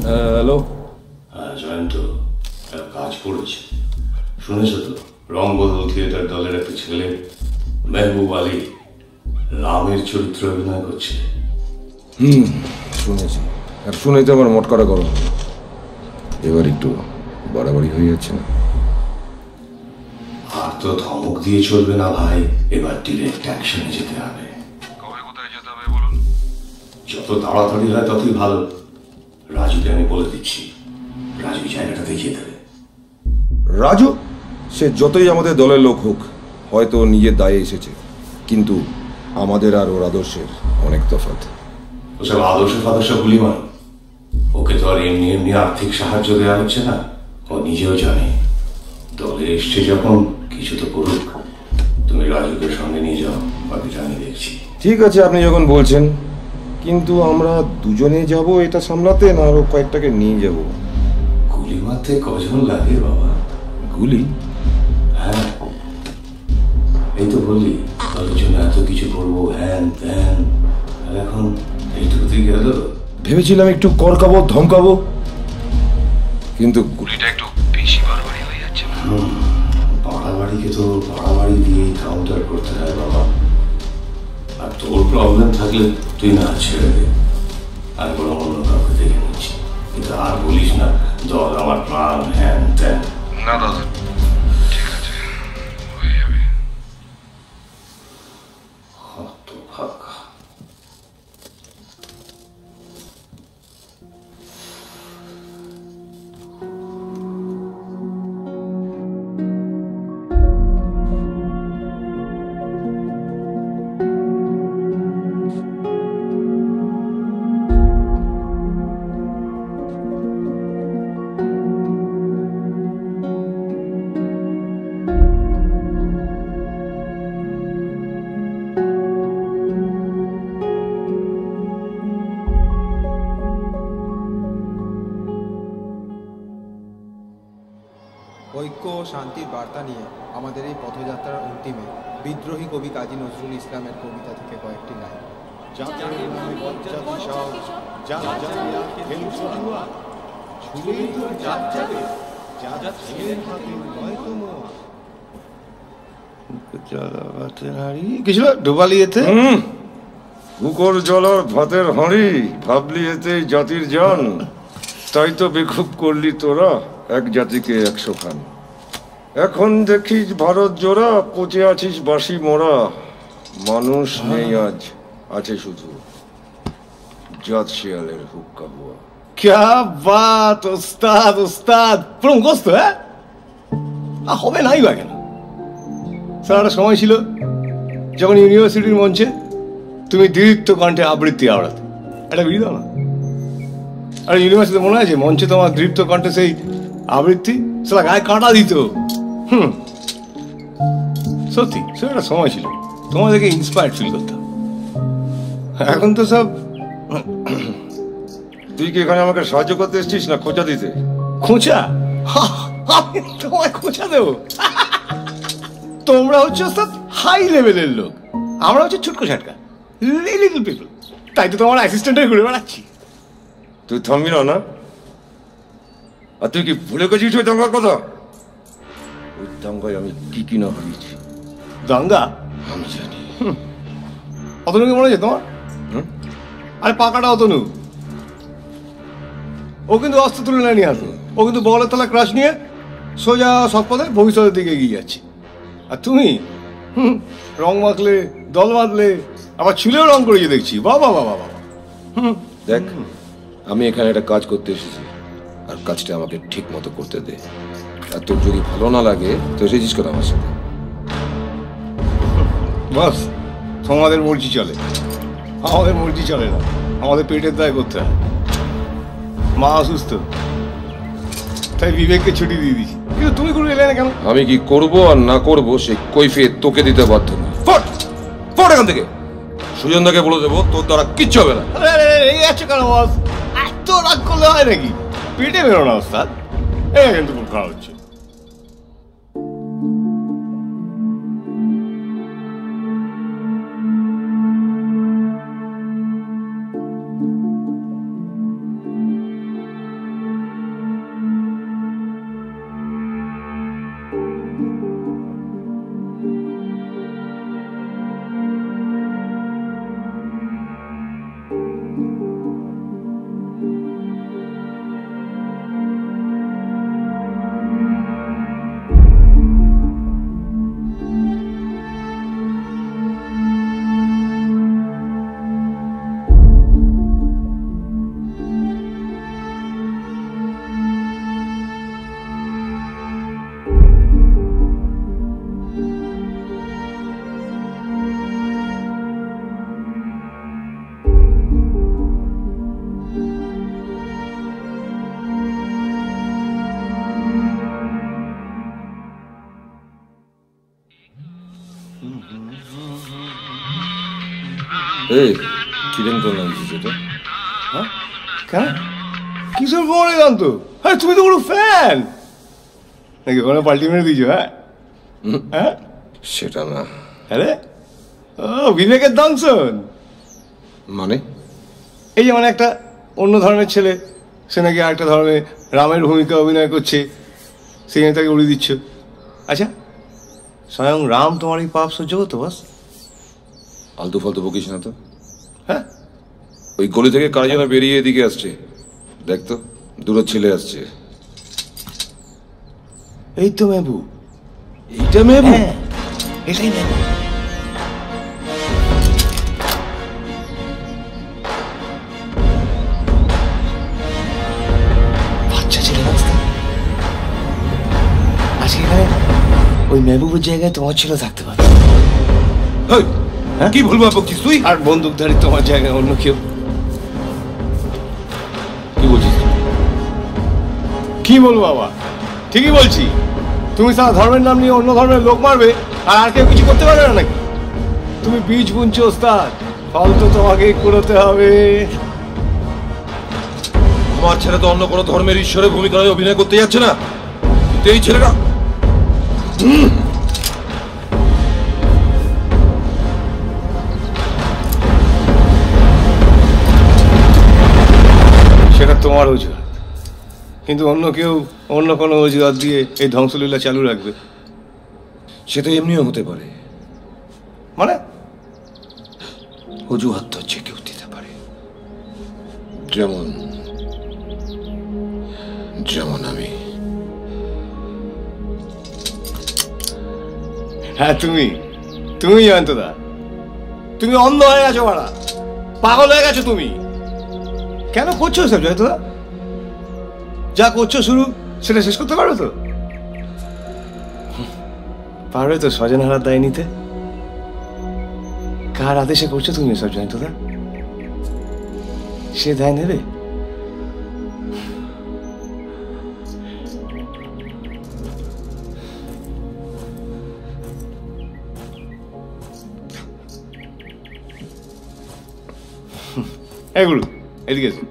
Hello. হ্যাঁ জয়ন্ত, একটা কাজ পড়েছে, শুনেছ তো? রং বদল থিয়েটার দলের একটা ছেলে মেহবুব আলী রামের চরিত্র অভিনয় করছে। শুনেছি, আর শুনেই তো আমার মটকাটা গরম। এবার একটু বাড়াবাড়ি হয়ে যাচ্ছে না? আর তো ধমক দিয়ে চলবে না ভাই, এবার ডিরেক্ট অ্যাকশনে যেতে হবে। কবে কোথায় যেতে হবে বলুন? যত তাড়াতাড়ি হয় ততই ভালো। রাজুকে আমি বলে দিচ্ছি, রাজু জায়গাটা দেখিয়ে দেবে। রাজু সে যতই আমাদের দলের লোক হোক, হয়তো নিজের দায়ে এসেছে, কিন্তু আমাদের আর ওর আদর্শের অনেক তফাৎ। ওসব আদর্শ ফাদর্শ গুলি মানো, ওকে তো আর এমনি এমনি আর্থিক সাহায্য দেওয়া হচ্ছে না। ও নিজেও জানে দলে এসছে যখন কিছু তো করুক। তুমি রাজুকে সঙ্গে নিয়ে যাও, বাকিটা আমি দেখছি। ঠিক আছে, আপনি যখন বলছেন, কিন্তু আমরা দুজনে যাব এটা সামলাতে, না আরো কয়েকটাকে নিয়ে যাব? গুলি মারতে কজন লাগে বাবা? গুলি? হ্যাঁ, এই তো বললি দলের জন্য এত কিছু করবো, হ্যান ত্যান, আর এখন এইটুকুতেই গেল। ভেবেছিলাম একটু করকাবো, ধমকাবো, কিন্তু গুলিটা একটু বেশি বাড়াবাড়ি হয়ে যাচ্ছে। বাড়াবাড়িকে তো বাড়াবাড়ি দিয়েই কাউন্টার করতে হয় বাবা। আর তোর প্রবলেম থাকলে তুই না ছেড়ে দে, আমি বরং অন্য কাউকে দেখে নিচ্ছি। কিন্তু আর বলিস না দল আমার প্রাণ, হ্যান ত্যান। না দাদা, ঠিক আছে, হয়ে যাবে। হতভাগা। ঐক্য ও শান্তির বার্তা নিয়ে আমাদের এই পথযাত্রার অন্তিমে বিদ্রোহী কবি কাজী নজরুল ইসলামের কবিতা থেকে কয়েকটি লাইন। কিছু ডোবালি এতে কুকুর জলার ভাতের হাঁড়ি, ভাবলি এতে জাতির জান, তাই তো বেখুব করলি তোরা এক জাতিকে 100 খান। এখন দেখিস ভারত জোড়া, পচে আছিস বাসি মোরা, মানুষ নেই আজ, আছে শুধু জাত শিয়ালের হুক্কা হুয়া। ক্যা বাত ওস্তাদ, ওস্তাদ পুরো মুখস্থ। হ্যাঁ, হবে নাই বা কেন? সারাটা সময় ছিল যখন ইউনিভার্সিটির মঞ্চে তুমি দীর্ঘ কণ্ঠে আবৃত্তি আওড়াতে, একটা বিড়ি দাও না। আরে ইউনিভার্সিটিতে মনে আছে মঞ্চে তোমার দৃপ্ত কণ্ঠে সেই আবৃত্তি, সেটা গায়ে কাঁটা দিত। সত্যি সে একটা সময় ছিল, তোমার দেখে ইন্সপায়ার্ড ফিল করতাম। এখন তো সব। তুই কি এখানে আমাকে সাহায্য করতে এসেছিস না খোঁচা দিতে? খোঁচা? আমি তোমায় খোঁচা দেবো? তোমরা হচ্ছে হাই লেভেলের লোক, আমরা হচ্ছে ছুটকো ছাটকা লিটল পিপল, তাই তো তোমার অ্যাসিস্ট্যান্ট হয়ে ঘুরে বেড়াচ্ছি। তুই থামবি না? আর তুই কি ভুলে গেছিস ওই দাঙ্গার কথা? ওই দাঙ্গায় আমি কি না হারিয়েছি। দাঙ্গা? আমি জানি। অতনুকে মনে আছে তোমার? আরে পাকাটা অতনু, ও কিন্তু অস্ত্র তুলে নেয়নি হাতে, ও কিন্তু বগলের তলা ক্রাশ নিয়ে সোজা সৎপথে ভবিষ্যতের দিকে এগিয়ে যাচ্ছে। আর তুমি রং মাখলে, দল বাঁধলে, আবার চুলেও রং করিয়ে দেখছি। বাবা বাবা বাবা। দেখ, আমি এখানে একটা কাজ করতে এসেছি, আর কাজটা আমাকে ঠিক মতো করতে দে। আর তোর যদি ভালো না লাগে তো এসেছিস কেন আমার সাথে? বাস তোমাদের মর্জি চলে, আমাদের মর্জি চলে না, আমাদের পেটের দায় করতে হয়। মা অসুস্থ, তাই বিবেককে ছুটি দিয়ে দিচ্ছি। কিন্তু তুমি করে এলে না কেন? আমি কি করব আর না করব সে কৈফিয়ত তোকে দিতে বাধ্য না। ফট ফট এখান থেকে। সুজনদাকে বলে দেবো তোর দ্বারা কিচ্ছু হবে না। এই আছে কেন বস? এত রাগ করলে হয় নাকি? পেটে বেরো না ওস্তাদ, এই কিন্তু খুব খারাপ হচ্ছে। এই কিরম করে নামছিস এটা? হ্যাঁ কেন? কিশোর কুমারের গান তো। হ্যাঁ তুমি তো পুরো ফ্যান নাকি? ওখানে পাল্টি মেরে দিয়েছো? হ্যাঁ সেটা না। আরে ও বিবেকের দংশন মানে? এই যে মানে একটা অন্য ধরনের ছেলে, সে নাকি আরেকটা ধরনের রামের ভূমিকা অভিনয় করছে, সেই জন্য তাকে উড়িয়ে দিচ্ছ। আচ্ছা স্বয়ং রাম তোমার এই পাপ সহ্য করতো? বাস আলতু ফালতু বকিস না তো। হ্যাঁ ওই গলি থেকে কারা যেন বেরিয়ে এদিকে আসছে, দেখ তো দূরের ছেলে আসছে। এই তো মেবু। এইটা মেবু? হ্যাঁ এটাই মেবু। বাচ্চা ছেলে রাস্তা আজকে এখানে ওই মেহবুবের জায়গায় তোমার ছেলে থাকতে পারে। কি ভুলবা বকছিস তুই? আর বন্দুকধারী তোমার জায়গায় অন্য কেউ। কি বলছিস? কি বলবো বাবা, ঠিকই বলছি। তুমি সারা ধর্মের নাম নিয়ে অন্য ধর্মের লোক মারবে, আর কেউ কিছু করতে পারবে না নাকি? তুমি বীজ বুনছো ওস্তাদ, ফল তো তোমাকেই কুড়োতে হবে। আমার ছেলে তো অন্য কোনো ধর্মের ঈশ্বরের ভূমিকায় অভিনয় করতে যাচ্ছে না, কিন্তু এই ছেলেটা সেটা তোমার অজুহাত, কিন্তু অন্য কেউ অন্য কোনো অজুহাত দিয়ে এই ধ্বংসলীলা চালু রাখবে। সেটা এমনিও হতে পারে। মানে অজুহাত তো যে কেউ দিতে পারে, যেমন যেমন আমি। হ্যাঁ তুমি জয়ন্তদা, তুমি অন্ধ হয়ে গেছো, বাড়া পাগল হয়ে গেছো তুমি। কেন করছো সব জয়ন্তদা? যা করছো শুরু সেটা শেষ করতে পারবে তো? পারবে তো স্বজন হারার দায় নিতে? কার আদেশে করছো তুমি এসব জয়ন্তদা? সে দায় নেবে? এগুলো এদিকে এসো।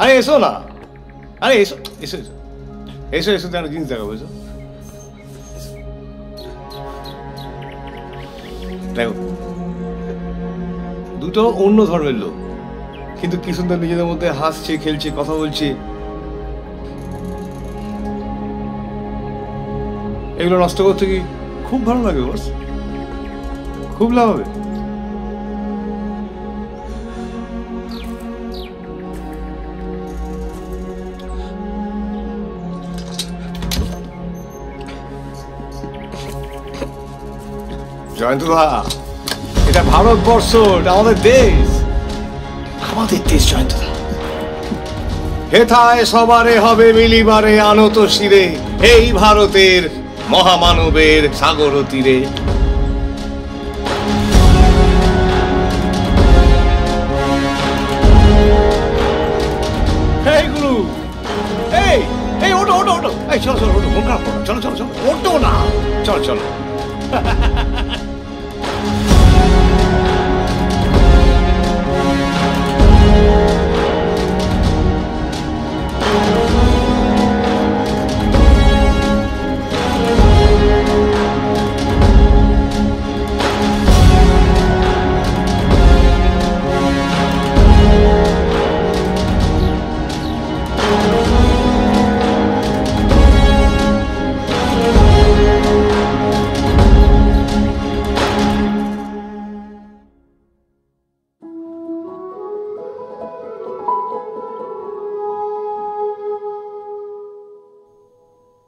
আরে এসো না, আরে এসো এসো এসো এসো এসো, একটা জিনিস দেখাবো। এসো দেখো, দুটো অন্য ধর্মের লোক, কিন্তু কি সুন্দর নিজেদের মধ্যে হাসছে, খেলছে, কথা বলছে। এগুলো নষ্ট করতে কি খুব ভালো লাগে বস, খুব লাভ হবে। জয়ন্তদা, এটা ভারতবর্ষ, এটা আমাদের দেশ, আমাদের দেশ জয়ন্তদা। হেথায় সবারে হবে মিলিবারে আনত শিরে, এই ভারতের মহামানবের সাগর তীরে। এই গুরু, এই এই ওটো ওটো ওটো, এই চলো চলো ওটো, মন খারাপ করো, চলো চলো চলো, ওটো না, চলো চলো।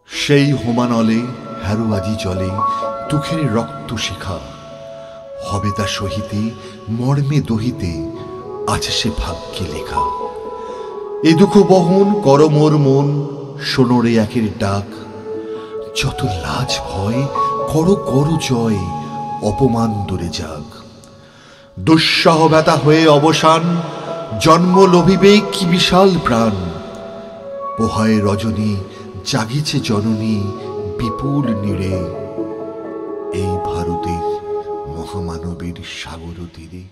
সেই হোমানলে হ্যারোয়াজি জলে দুঃখের রক্ত শিখা, হবে তা সহিতে মর্মে দহিতে, আছে সে ভাগ্যে লেখা। এ দুঃখ বহন কর মোর মন, শোনরে একের ডাক। যত লাজ ভয় কর কর জয়, অপমান দূরে যাক। দুঃসহ ব্যথা হয়ে অবসান, জন্ম লভিবে কি বিশাল প্রাণ। পোহায় রজনী জাগিছে জননী, বিপুল নীড়ে, এই ভারতের মহামানবের সাগর তীরে।